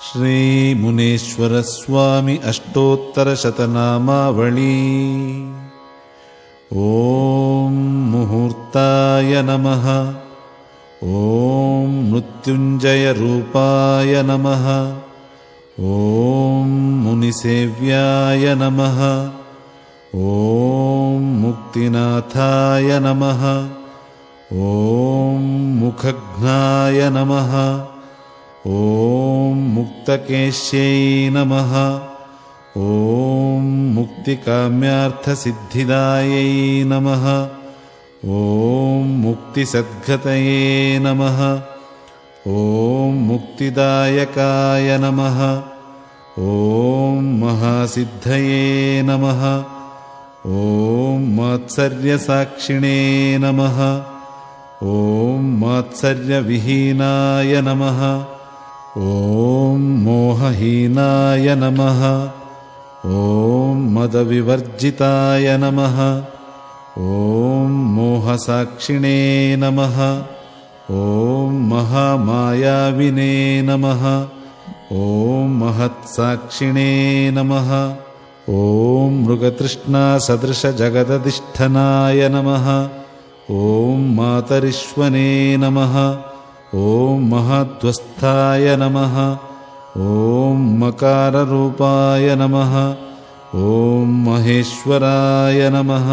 ಶ್ರೀ ಮುನೇಶ್ವರ ಸ್ವಾಮಿ ಅಷ್ಟೋತ್ತರಶತನಾಮಾವಳಿ. ಓಂ ಮುಹೂರ್ತಾಯ ನಮಃ. ಓಂ ಮೃತ್ಯುಂಜಯ ರೂಪಾಯ ನಮಃ. ಓಂ ಮುನಿಸೇವ್ಯಾಯ ನಮಃ. ಓಂ ಮುಕ್ತಿನಾಥಾಯ ನಮಃ. ಓಂ ಮುಖಘ್ನಾಯ ನಮಃ. ಓಂ ಮುಕ್ತಕೇಶ್ಯೈ ನಮಃ. ಓಂ ಮುಕ್ತಿಕಾಮ್ಯಾರ್ಥಸಿದ್ಧಿದಾಯೈ ನಮಃ. ಓಂ ಮುಕ್ತಿಸದ್ಗತಯೇ ನಮಃ. ಓಂ ಮುಕ್ತಿದಾಯಕಾಯ ನಮಃ. ಓಂ ಮಹಾಸಿದ್ಧಯೇ ನಮಃ. ಓಂ ಮಾತ್ಸರ್ಯಸಾಕ್ಷಿಣೇ ನಮಃ. ಓಂ ಮಾತ್ಸರ್ಯವಿಹೀನಾಯ ನಮಃ. ಓಂ ಮೋಹಹೀನಾಯ ನಮಃ. ಓಂ ಮದವಿವರ್ಜಿತಾಯ ನಮಃ. ಓಂ ಮೋಹಸಾಕ್ಷಿಣೇ ನಮಃ. ಓಂ ಮಹಾಮಾಯಾವಿನೇ ನಮಃ. ಓಂ ಮಹತ್ಸಾಕ್ಷಿಣೇ ನಮಃ. ಓಂ ಮೃಗತೃಷ್ಣಾಸದೃಶಜಗದಧಿಷ್ಠನಾಯ ನಮಃ. ಓಂ ಮಾತರಿಶ್ವನೇ ನಮಃ. ಓಂ ಮಹಾಧ್ವಸ್ಥಾಯ ನಮಃ. ಓಂ ಮಕಾರರೂಪಾಯ ನಮಃ. ಓಂ ಮಹೇಶ್ವರಾಯ ನಮಃ.